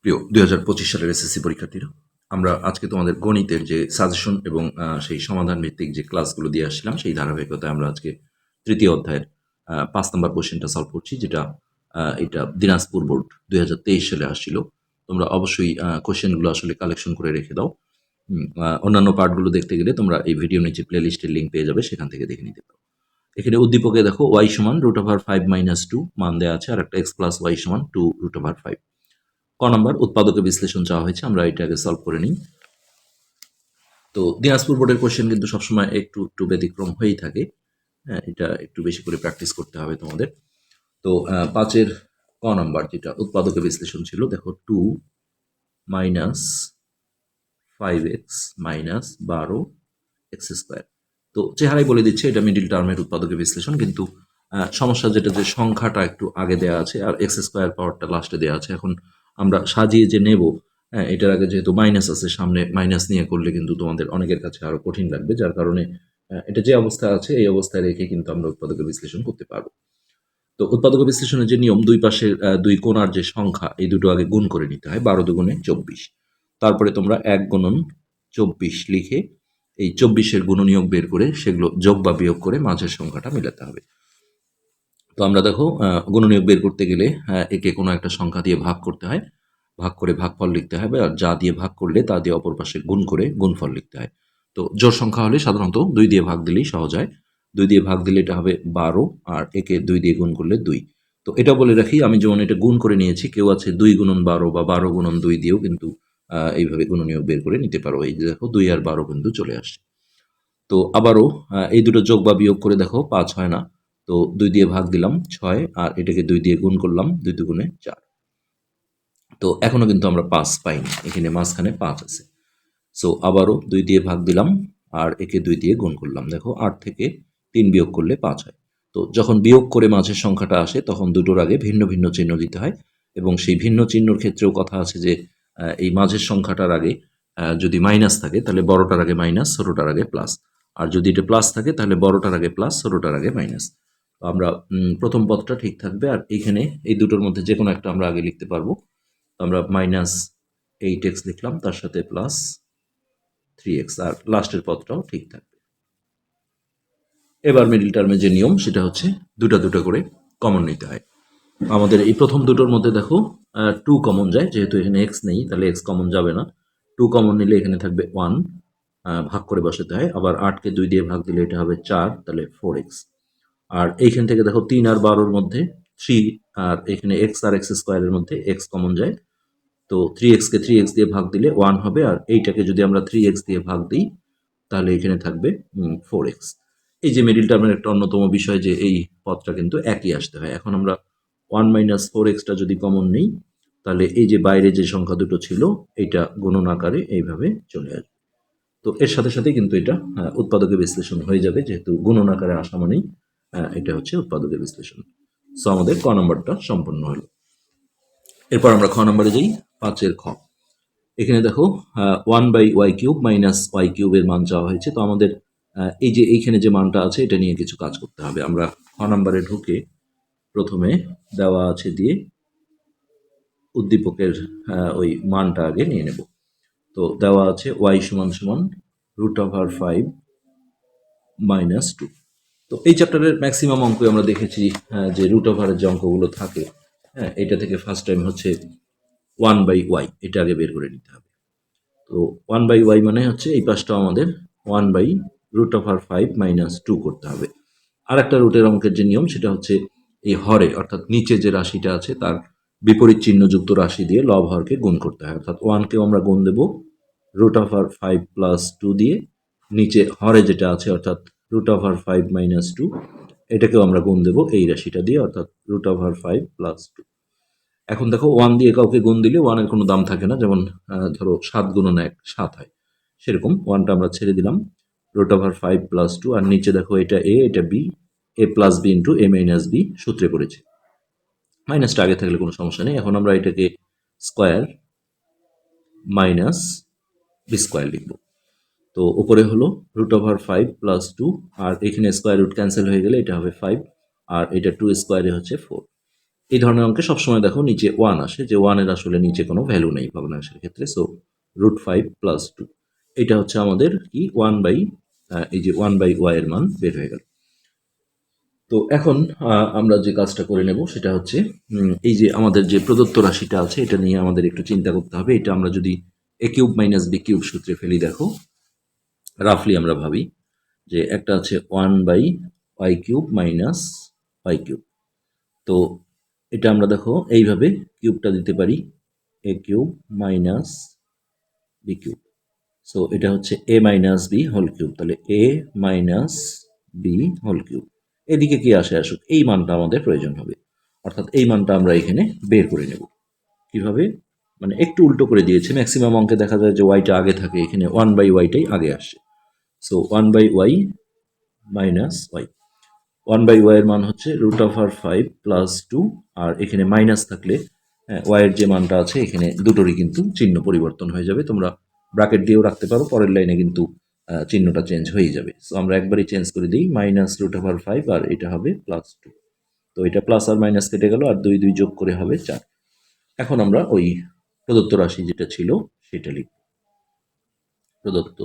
প্রিয় 2025 সালের এসএসসি পরীক্ষার্থীরা, আমরা আজকে তোমাদের গণিতের যে সাজেশন এবং সেই সমাধান ভিত্তিক যে ক্লাসগুলো দিয়ে আসছিলাম, সেই ধারাবাহিকতায় আমরা আজকে তৃতীয় অধ্যায়ের ৫ নাম্বার কোয়েশ্চেনটা সলভ করছি, যেটা এটা দিনাজপুর বোর্ড 2023 সালে আসছিল। তোমরা অবশ্যই কোয়েশ্চেনগুলো আসলে কালেকশন করে রেখে দাও। অন্যান্য পার্টগুলো দেখতে গেলে তোমরা এই ভিডিও নিচে প্লেলিস্টের লিঙ্ক পেয়ে যাবে, সেখান থেকে দেখে নিতে পারো। এখানে উদ্দীপকে দেখো y সমান √5 - 2 মান দেওয়া আছে, আর একটা x প্লাস y সমান 2√5। ক নম্বর উৎপাদকের বিশ্লেষণ চাওয়া হয়েছে, আমরা এটা আগে সলভ করে নিই। তো দিনাজপুর বোর্ডের কোশ্চেন কিন্তু সবসময় একটু একটু ব্যতিক্রম হয়েই থাকে। হ্যাঁ, এটা একটু বেশি করে প্র্যাকটিস করতে হবে তোমাদের। তো 5-এর ক নম্বর যেটা উৎপাদকের বিশ্লেষণ ছিল, দেখো 2 - 5x - 12x²। তো চেহারাই বলে দিচ্ছে এটা মিডিল টার্মের উৎপাদকের বিশ্লেষণ, কিন্তু সমস্যা যেটা যে সংখ্যাটা একটু আগে দেওয়া আছে আর x² পাওয়ারটা লাস্টে দেওয়া আছে। এখন আমরা সাজিয়ে যে নেব, হ্যাঁ, এটার আগে যেহেতু মাইনাস আছে, সামনে মাইনাস নিয়ে করলে কিন্তু তোমাদের অনেকের কাছে আরো কঠিন লাগবে, যার কারণে এটা যে অবস্থায় আছে এই অবস্থায় রেখে কিন্তু আমরা উৎপাদকের বিশ্লেষণ করতে পারবো। তো উৎপাদক বিশ্লেষণের যে নিয়ম, দুই পাশের দুই কোণার যে সংখ্যা, এই দুটো আগে গুণ করে নিতে হয়, 12 দুগুণে 24। তারপরে তোমরা 1 গুণন 24 লিখে এই 24-এর গুণনীয়ক বের করে সেগুলো যোগ বা বিয়োগ করে মাঝের সংখ্যাটা মেলাতে হবে। তো আমরা দেখো গুণনীয়ক বের করতে গেলে একে কোনো একটা সংখ্যা দিয়ে ভাগ করতে হয়, ভাগ করে ভাগফল লিখতে হবে, আর যা দিয়ে ভাগ করলে তা দিয়ে অপর পাশে গুণ করে গুণফল লিখতে হয়। তো জোড় সংখ্যা হলে সাধারণত 2 দিয়ে ভাগ দিলেই সহজ হয়। 2 দিয়ে ভাগ দিলে এটা হবে 12, আর একে 2 দিয়ে গুণ করলে 2। তো এটা বলে রাখি, আমি যেমন এটা গুণ করে নিয়েছি, কেউ আছে 2 গুণন 12 বা 12 গুণন 2 দিয়েও কিন্তু এইভাবে গুণনীয়ক বের করে নিতে পারো। এই যে দেখো 2 আর 12 কিন্তু চলে আসছে। তো আবারও এই দুটো যোগ বা বিয়োগ করে দেখো 5 হয় না। তো 2 দিয়ে ভাগ দিলাম 6, আর এটাকে 2 দিয়ে গুণ করলাম, 2 দুগুণে 4। তো এখনো কিন্তু আমরা 5 পাইনি, এখানে মাঝখানে 5 আছে। সো আবারও 2 দিয়ে ভাগ দিলাম, আর একে 2 দিয়ে গুণ করলাম, দেখো 8 থেকে 3 বিয়োগ করলে 5 হয়। তো যখন বিয়োগ করে মাঝের সংখ্যাটা আসে, তখন দুটোর আগে ভিন্ন ভিন্ন চিহ্ন দিতে হয়, এবং সেই ভিন্ন চিহ্নর ক্ষেত্রেও কথা আছে যে এই মাঝের সংখ্যাটার আগে যদি মাইনাস থাকে তাহলে বড়টার আগে মাইনাস, ছোটটার আগে প্লাস। আর যদি এটা প্লাস থাকে তাহলে বড়টার আগে প্লাস, ছোটটার আগে মাইনাস। তো আমরা প্রথম পদটা ঠিক থাকবে, আর এইখানে এই দুটোর মধ্যে যে কোনো একটা আমরা আগে লিখতে পারবো। তো আমরা -8x লিখলাম, তার সাথে প্লাস 3x, আর লাস্টের পদটাও ঠিক থাকবে। এবার মিডল টার্মে যে নিয়ম, সেটা হচ্ছে দুটা দুটো করে কমন নিতে হয়। আমাদের এই প্রথম দুটোর মধ্যে দেখো 2 কমন যায়, যেহেতু এখানে x নেই তাহলে x কমন যাবে না। 2 কমন নিলে এখানে থাকবে 1, ভাগ করে বসাতে হয়। আবার 8কে 2 দিয়ে ভাগ দিলে এটা হবে 4, তাহলে 4x। আর এইখান থেকে দেখো 3 আর 12-র মধ্যে 3, আর এখানে x আর x² এর মধ্যে x কমন যায়। তো 3x কে 3x দিয়ে ভাগ দিলে 1 হবে, আর এইটাকে যদি আমরা 3x দিয়ে ভাগ দিই তাহলে এখানে থাকবে 4x। এই যে মিডিল টার্মের একটা অন্যতম বিষয় যে এই পদটা কিন্তু একই আসতে হয়। এখন আমরা 1 - 4xটা যদি কমন নিই, তাহলে এই যে বাইরে যে সংখ্যা দুটো ছিল এটা গুণন আকারে এইভাবে চলে আসবে। তো এর সাথে সাথে কিন্তু এটা উৎপাদকের বিশ্লেষণ হয়ে যাবে, যেহেতু গুণন আকারে আসা মানেই এটা হচ্ছে উৎপাদকের বিশ্লেষণ। সো আমাদের ক নম্বরটা সম্পন্ন হলো। এরপর আমরা খ নম্বরে যাই, 5-এর খ। এখানে দেখো 1/y³ - y³ এর মান চাওয়া হয়েছে। তো আমাদের এই যে এইখানে যে মানটা আছে এটা নিয়ে কিছু কাজ করতে হবে। আমরা খ নাম্বারে ঢুকে প্রথমে দেওয়া আছে দিয়ে উদ্দীপকের ওই মানটা আগে নিয়ে নেব। তো দেওয়া আছে y সমান সমান √5 - 2। তো এই চ্যাপ্টারের ম্যাক্সিমাম অঙ্কই আমরা দেখেছি যে √এর যে অঙ্কগুলো থাকে, হ্যাঁ, এটা থেকে ফার্স্ট টাইম হচ্ছে 1/y, এটা আগে বের করে নিতে হবে। তো 1/y মানে হচ্ছে এই পাশটা আমাদের 1/√5 - 2 করতে হবে। আর একটা রুটের অঙ্কের যে নিয়ম, সেটা হচ্ছে এই হরে, অর্থাৎ নিচে যে রাশিটা আছে তার বিপরীত চিহ্নযুক্ত রাশি দিয়ে লব হরকে গুণ করতে হয়। অর্থাৎ 1কেও আমরা গুণ দেব √5 + 2 দিয়ে, নিচে হরে যেটা আছে অর্থাৎ √5 - 2, এটাকেও আমরা গুণ দেব এই রাশিটা দিয়ে, অর্থাৎ √5 + 2। এখন দেখো 1 দিয়ে কাউকে গুণ দিলে 1 এর কোনো দাম থাকে না, যেমন ধরো 7 গুণন 1 7 হয়, সেরকম 1টা আমরা ছেড়ে দিলাম, √5 + 2, আর নিচে দেখো এটা a এটা b, a + b * a - b সূত্রে পড়েছে। মাইনাসটা আগে থাকলে কোনো সমস্যা নেই। এখন আমরা এটাকে স্কয়ার মাইনাস b² লিখব। তো উপরে হলো √5 + 2, আর এখানে স্কয়ার রুট ক্যান্সেল হয়ে গেলে এটা হবে 5, আর এটা 2 স্কয়ারে হচ্ছে 4। এই ধরনের অঙ্কে সবসময় দেখো নিচে 1 আসে, যে 1 এর আসলে নিচে কোনো ভ্যালু নেই ভগ্নাংশের ক্ষেত্রে। সো √5 + 2 এটা হচ্ছে আমাদের কি 1 বাই এই যে 1 বাই y এর মান বের হয়ে গেল। তো এখন আমরা যে কাজটা করে নেব সেটা হচ্ছে এই যে আমাদের যে প্রদত্ত রাশিটা আছে এটা নিয়ে আমাদের একটু চিন্তা করতে হবে। এটা আমরা যদি a³ - b³ সূত্রে ফেলি, দেখো রাফলি আমরা ভাবি যে একটা আছে 1 বাই y³ - y³। তো এটা আমরা দেখো এইভাবে কিউবটা দিতে পারি a³ - b³। সো এটা হচ্ছে a minus b whole cube, তাহলে a minus b whole cube. এদিকে কি আসে আসুক, এই মানটা আমাদের প্রয়োজন হবে, অর্থাৎ এই মানটা আমরা এখানে বের করে নেব। কিভাবে? মানে একটু উল্টো করে দিয়েছে, ম্যাক্সিমাম অঙ্কে দেখা যায় যে ওয়াইটা আগে থাকে, এখানে 1 বাই ওয়াইটাই আগে আসে। So 1 by y minus y, 1 by y এর মান হচ্ছে √5 + 2, আর এখানে মাইনাস থাকলে ওয়াই এর যে মানটা আছে এখানে দুটোরই কিন্তু চিহ্ন পরিবর্তন হয়ে যাবে। তোমরা ব্র্যাকেট দিয়েও রাখতে পারো, পরের লাইনে কিন্তু চিহ্নটা চেঞ্জ হয়ে যাবে। সো আমরা একবারই চেঞ্জ করে দিই, -√5 আর এটা হবে +2। তো এটা প্লাস আর মাইনাস কেটে গেল, আর 2 2 যোগ করে হবে 4। এখন আমরা ওই প্রদত্ত রাশি যেটা ছিল সেটা লিখব। প্রদত্ত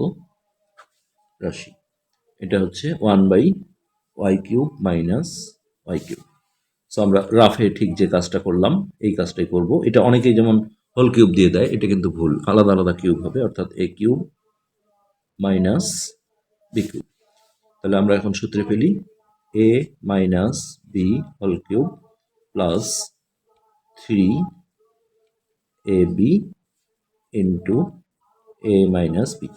রাশি এটা হচ্ছে 1 বাই y³ - y³। সো আমরা রাফে ঠিক যে কাজটা করলাম এই কাজটাই করব। এটা অনেকেই যেমন হোল কিউব দিয়ে দেয়, এটা কিন্তু ভুল, আলাদা আলাদা কিউব হবে, অর্থাৎ a³ - b³। তাহলে আমরা এখন সূত্রে ফেলি a minus b whole cube plus 3ab into a minus b.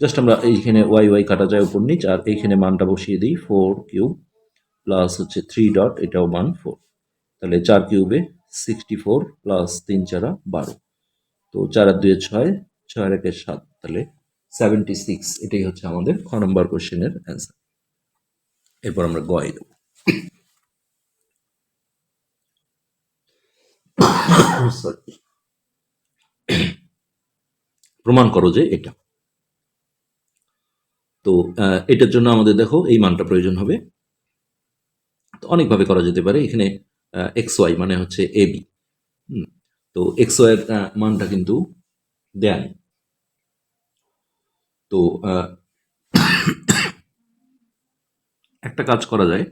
Just আমরা এইখানে ওয়াই ওয়াই কাটা যায় উপর নিচ, আর এইখানে মানটা বসিয়ে দিই 4³ প্লাস হচ্ছে 3 ডট, এটাও মান 4। তাহলে 4 কিউবে 64 প্লাস 3 4 12। তো 4 আর 2 6, 6 আর 1 7, তাহলে 76। এটাই হচ্ছে আমাদের খ নম্বর কোশ্চেনের অ্যান্সার। এরপর আমরা গয়ে দেব। সরি, প্রমাণ করো যে এটা। তো এটার জন্য আমাদের দেখো এই মানটা প্রয়োজন হবে। তো অনেকভাবে করা যেতে পারে, এখানে এক্স ওয়াই মানে হচ্ছে এ বি। তো এক্স ওয়াই এর মানটা কিন্তু দেন। তো একটা কাজ করা যায়,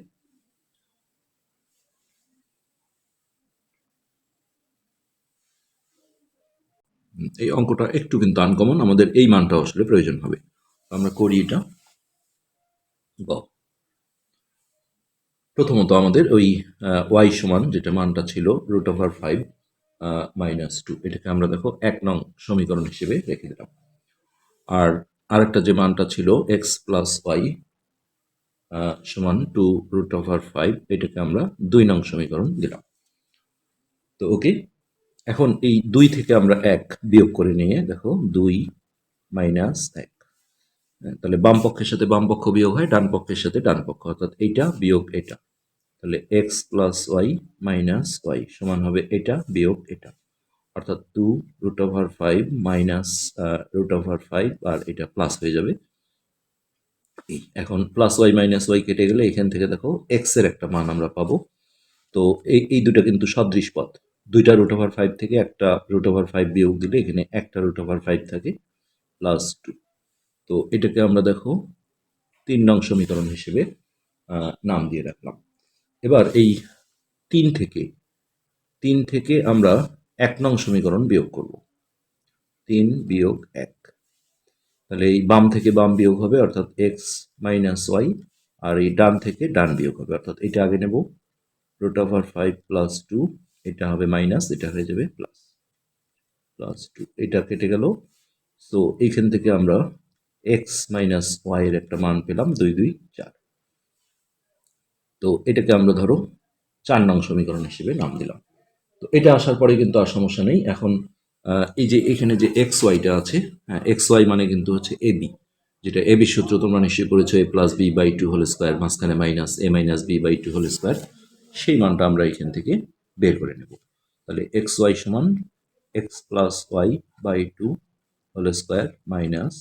এই অঙ্কটা একটু কিন্তু আনকমন, আমাদের এই মানটা আসলে প্রয়োজন হবে। আমরা করি এটা। গ, প্রথমত আমাদের ওই ওয়াই সমান যেটা মানটা ছিল √5 - 2, এটাকে আমরা দেখো 1 নং সমীকরণ হিসেবে রেখে দিলাম। আর আরেকটা যে মানটা ছিল এক্স প্লাস ওয়াই সমান 2√5, এটাকে আমরা 2 নং সমীকরণ দিলাম। তো ওকে, এখন এই 2 থেকে আমরা 1 বিয়োগ করে নিয়ে দেখো 2 মাইনাস 1। তাহলে বাম পক্ষের সাথে বাম পক্ষ বিয়োগ হয়, ডান পক্ষের সাথে ডান পক্ষ, অর্থাৎ এইটা বিয়োগ এটা। তাহলে x plus y minus y সমান হবে এটা বিয়োগ এটা, অর্থাৎ 2√5 মাইনাস √5, আর এটা প্লাস হয়ে যাবে। এখন প্লাস ওয়াই মাইনাস ওয়াই কেটে গেলে এখান থেকে দেখো এক্স এর একটা মান আমরা পাবো। তো এই দুটো কিন্তু সদৃশ পদ, দুইটা √5 থেকে একটা √5 বিয়োগ দিলে এখানে একটা √5 থাকে প্লাস 2। তো এটাকে আমরা দেখো 3 নং সমীকরণ হিসেবে নাম দিয়ে রাখলাম। এবার এই 3 থেকে আমরা 1 নং সমীকরণ বিয়োগ করব। 3 বিয়োগ 1, তাহলে এই বাম থেকে বাম বিয়োগ হবে, অর্থাৎ এক্স মাইনাস ওয়াই, আর এই ডান থেকে ডান বিয়োগ হবে, অর্থাৎ এটা আগে নেব √5 প্লাস 2, এটা হবে মাইনাস, এটা হয়ে যাবে প্লাস 2, এটা কেটে গেল। সো এইখান থেকে আমরা এক্স মাইনাস ওয়াই এর একটা মান পেলাম 2 2 4। তো এটাকে আমরা ধরো 4 নং সমীকরণ হিসেবে নাম দিলাম। তো এটা আসার পরে কিন্তু আর সমস্যা নেই। এখন এই যে এখানে যে এক্স ওয়াইটা আছে, হ্যাঁ এক্স ওয়াই মানে কিন্তু হচ্ছে এ বি, যেটা এ বি সূত্র তোমরা নিশ্চয়ই পড়েছো, a plus B by 2 whole square, মাঝখানে minus a minus B by 2 whole square. সেই মানটা আমরা এখান থেকে বের করে নেব। তাহলে এক্স ওয়াই সমান X plus Y by 2 whole square minus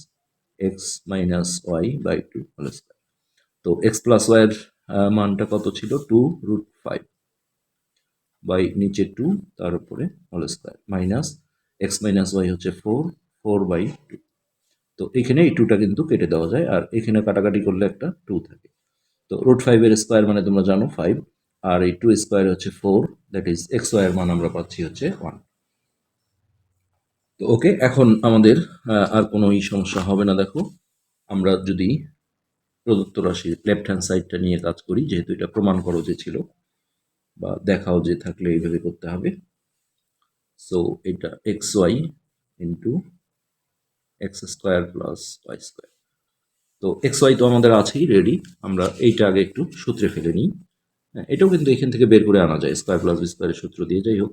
x minus Y by 2 whole square. তো এক্স প্লাস ওয়াই এর মানটা কত ছিল? 2√5। বাই নিচে 2 তার উপরে whole square minus x minus y হচ্ছে 4 4/2। তো এখানে এই 2টা কিন্তু কেটে দেওয়া যায়, আর এখানে কাটাকাটি করলে একটা 2 থাকে। তো √5 এর স্কোয়ার মানে তোমরা জানো 5, আর এই 2 স্কোয়ার হচ্ছে 4, দ্যাট ইজ এক্স ওয়াই এর মান আমরা পাচ্ছি হচ্ছে 1। তো ওকে, এখন আমাদের আর কোনো সমস্যা হবে না। দেখো, আমরা যদি প্রদত্ত রাশির লেফট হ্যান্ড সাইডটা নিয়ে কাজ করি, যেহেতু এটা প্রমাণ করো যে ছিল বা দেখাও যে থাকলে এইভাবে করতে হবে। সো এটা x y into x square plus y square. তো এক্স ওয়াই তো আমাদের আছেই রেডি, আমরা এইটা আগে একটু সূত্রে ফেলে নিই। হ্যাঁ, এটাও কিন্তু এখান থেকে বের করে আনা যায় স্কোয়ার প্লাস বি স্কোয়ারের সূত্র দিয়ে। যাই হোক,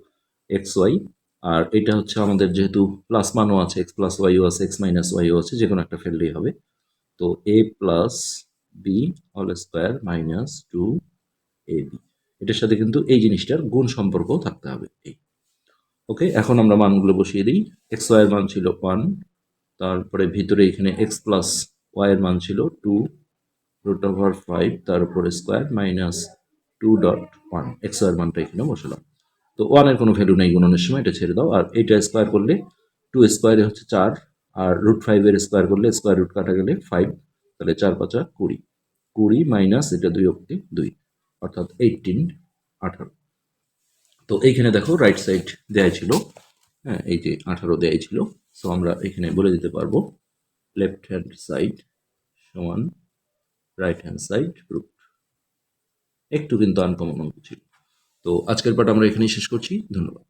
এক্স ওয়াই, আর এটা হচ্ছে আমাদের যেহেতু প্লাস মানও আছে, এক্স প্লাস ওয়াইও আছে, এক্স মাইনাস ওয়াইও আছে, যে কোনো একটা ফেললেই হবে। তো A plus B whole square minus 2ab, এটার সাথে কিন্তু এই জিনিসটার গুণ সম্পর্ক থাকতে হবে। এই ওকে, এখন আমরা মানগুলো বসিয়ে দিই। এক্স ওয়াই এর মান ছিল 1, তারপরে ভিতরে এখানে এক্স প্লাস ওয়াই এর মান ছিল 2√5 তার উপরে স্কোয়ার মাইনাস 2.1, এক্স ওয়াই এর মানটা এখানে বসালাম। তো 1 এর কোনো ভ্যালু নেই গুণনের সময়, এটা ছেড়ে দাও। আর এটা স্কোয়ার করলে 2 স্কোয়ারে হচ্ছে 4, আর √5 এর স্কোয়ার করলে স্কোয়ার রুট কাটা গেলে 5, তাহলে 4 5 20, 20 মাইনাস এটা 2 অব্দি 2, অর্থাৎ 18। তো এইখানে দেখো রাইট সাইড দেয়াই ছিল, হ্যাঁ এই যে 18 দেয়াই ছিল। সো আমরা এখানে বলে দিতে পারবো লেফট হ্যান্ড সাইড সমান রাইট হ্যান্ড সাইড রুট। একটু কিন্তু আনকমন অঙ্ক ছিল। তো আজকের পাঠ আমরা এখানেই শেষ করছি। ধন্যবাদ।